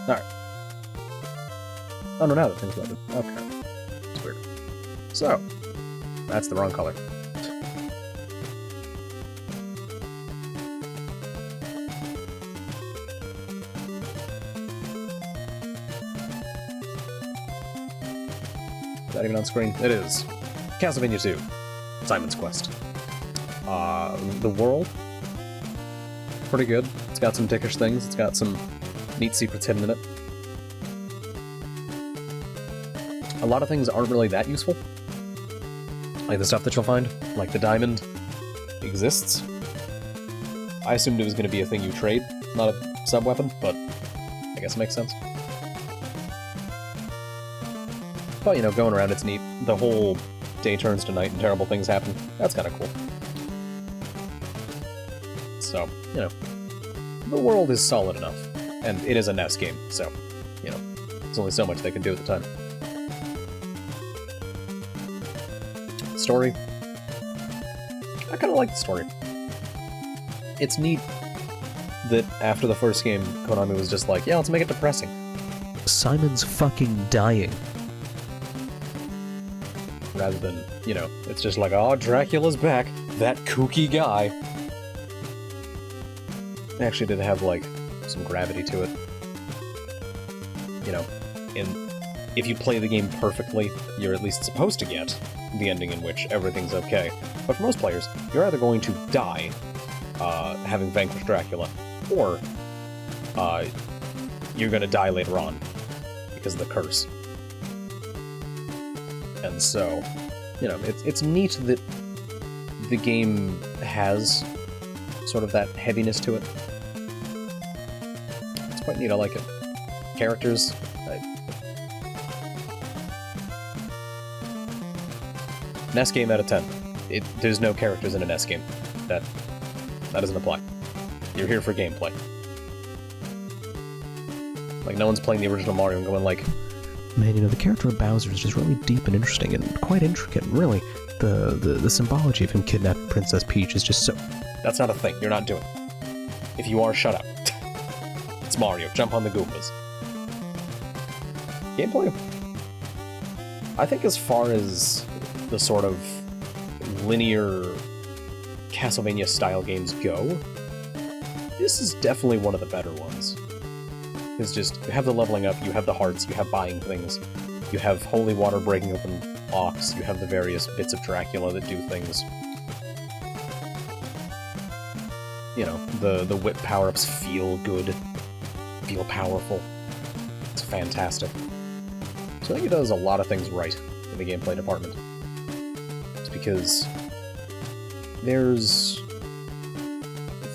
Alright. Oh no, now the thing's loaded. Okay. It's weird. So, that's the wrong color. Is that even on screen? It is. Castlevania II. Simon's Quest. The world? Pretty good. It's got some dickish things. It's got some neat secrets hidden in it. A lot of things aren't really that useful. Like the stuff that you'll find. Like the diamond exists. I assumed it was going to be a thing you trade, not a sub-weapon, but I guess it makes sense. But, you know, going around, it's neat. The whole day turns to night and terrible things happen. That's kind of cool. So, you know, the world is solid enough. And it is a NES game, so, you know, there's only so much they can do at the time. Story. I kind of like the story. It's neat that after the first game, Konami was just like, yeah, let's make it depressing. Simon's fucking dying. Rather than, you know, it's just like, oh, Dracula's back, that kooky guy. It actually did have, like, some gravity to it. You know, if you play the game perfectly, you're at least supposed to get the ending in which everything's okay. But for most players, you're either going to die having vanquished Dracula, or you're going to die later on because of the curse. And so, you know, it's neat that the game has sort of that heaviness to it. It's quite neat, I like it. Characters, NES game out of 10. There's no characters in a NES game. That doesn't apply. You're here for gameplay. Like, no one's playing the original Mario and going like, man, you know, the character of Bowser is just really deep and interesting and quite intricate, and really, the symbology of him kidnapping Princess Peach is just so... That's not a thing. You're not doing it. If you are, shut up. It's Mario. Jump on the Goombas. Gameplay. I think as far as the sort of linear Castlevania-style games go, this is definitely one of the better ones. It's just, you have the leveling up, you have the hearts, you have buying things, you have holy water breaking open locks, you have the various bits of Dracula that do things. You know, the whip power-ups feel good, feel powerful. It's fantastic. So I think it does a lot of things right in the gameplay department. It's because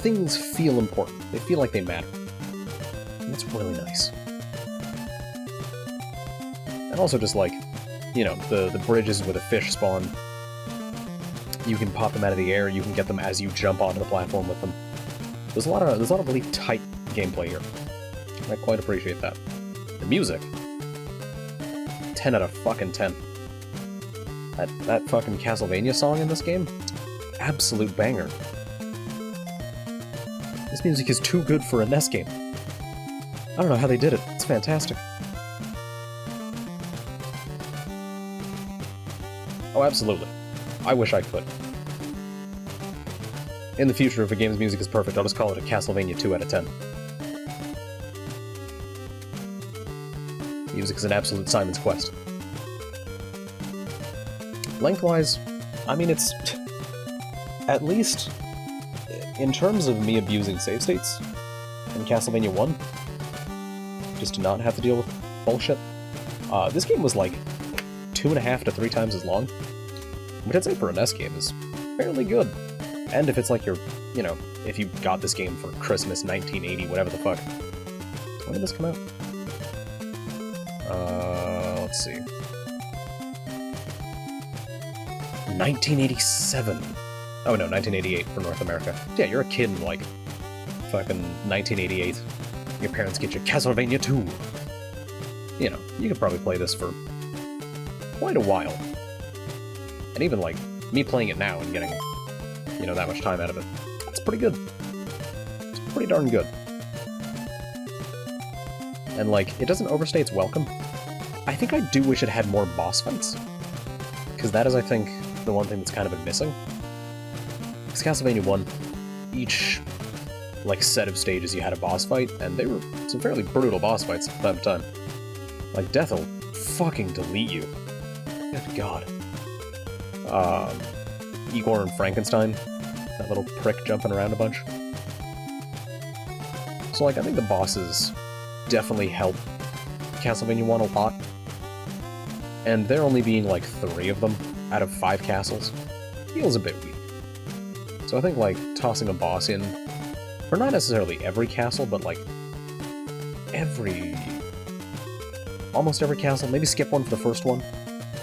things feel important. They feel like they matter. And that's really nice. And also just like, you know, the bridges where the fish spawn, you can pop them out of the air, you can get them as you jump onto the platform with them. There's a lot of really tight gameplay here. I quite appreciate that. The music, 10 out of fucking 10. That fucking Castlevania song in this game, absolute banger. This music is too good for a NES game. I don't know how they did it. It's fantastic. Oh, absolutely. I wish I could. In the future, if a game's music is perfect, I'll just call it a Castlevania 2 out of 10. Music is an absolute Simon's Quest. Lengthwise, I mean, it's... at least, in terms of me abusing save states in Castlevania 1, just to not have to deal with bullshit, this game was like 2.5 to 3 times as long, which I'd say for a NES game is fairly good. And if it's like you're, you know, if you got this game for Christmas 1980, whatever the fuck. When did this come out? Let's see. 1987. Oh no, 1988 for North America. Yeah, you're a kid in like fucking 1988. Your parents get you Castlevania II. You know, you could probably play this for quite a while. And even like me playing it now and getting, you know, that much time out of it, that's pretty good. It's pretty darn good. And, like, it doesn't overstay its welcome. I think I do wish it had more boss fights. Because that is, I think, the one thing that's kind of been missing. Because Castlevania 1, each, like, set of stages you had a boss fight, and they were some fairly brutal boss fights from time to time. Like, Death will fucking delete you. Good god. Igor and Frankenstein. That little prick jumping around a bunch. So, like, I think the bosses definitely help Castlevania 1 a lot. And there only being, like, 3 of them out of 5 castles feels a bit weak. So I think, like, tossing a boss in, for not necessarily every castle, but, like, almost every castle, maybe skip one for the first one,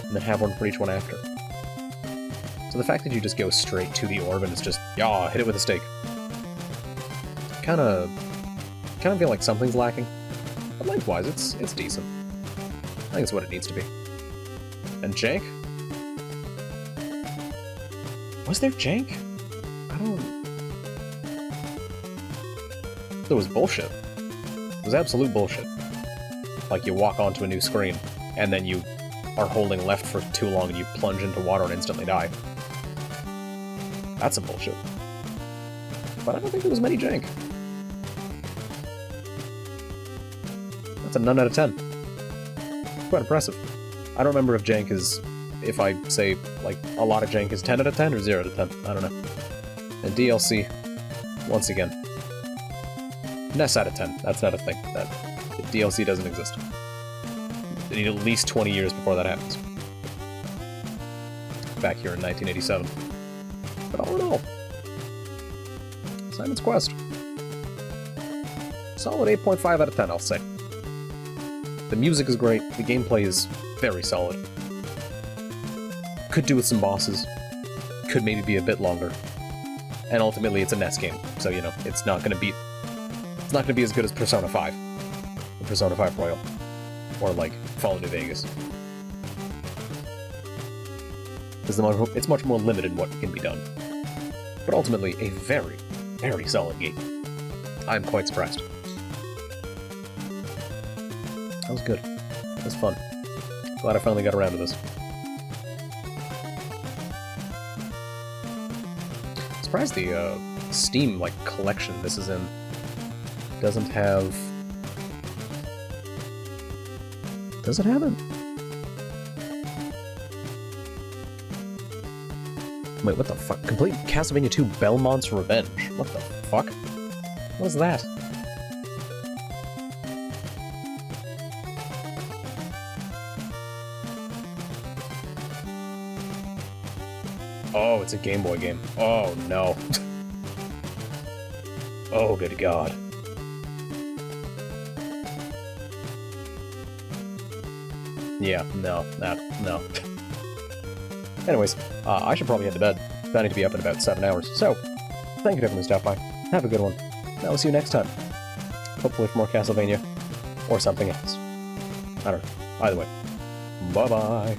and then have one for each one after. So the fact that you just go straight to the orb and it's just, yeah, hit it with a stake. Kind of feel like something's lacking. But lengthwise, it's decent. I think it's what it needs to be. And jank? Was there jank? I don't... There was bullshit. It was absolute bullshit. Like, you walk onto a new screen, and then you are holding left for too long and you plunge into water and instantly die. That's some bullshit. But I don't think there was many jank. That's a none out of 10. Quite impressive. I don't remember if jank is... If I say, like, a lot of jank is 10 out of 10 or 0 out of 10. I don't know. And DLC, once again. NES out of 10. That's not a thing. That DLC doesn't exist. They need at least 20 years before that happens. Back here in 1987. But all in all, Simon's Quest. Solid 8.5 out of 10, I'll say. The music is great, the gameplay is very solid. Could do with some bosses. Could maybe be a bit longer. And ultimately it's a NES game, so you know, it's not gonna be as good as Persona 5. Or Persona 5 Royal. Or like Fallout New Vegas. It's much more limited in what can be done. But ultimately, a very, very solid game. I'm quite surprised. That was good. That was fun. Glad I finally got around to this. Surprised the Steam like collection this is in doesn't have. Does it have it? Wait, what the fuck? Complete Castlevania II Belmont's Revenge. What the fuck? What is that? Oh, it's a Game Boy game. Oh, no. Oh, good god. Yeah, no. Anyways, I should probably head to bed. I need to be up in about 7 hours. So, thank you to everyone who stopped by. Have a good one. I will see you next time. Hopefully for more Castlevania. Or something else. I don't know. Either way. Bye-bye.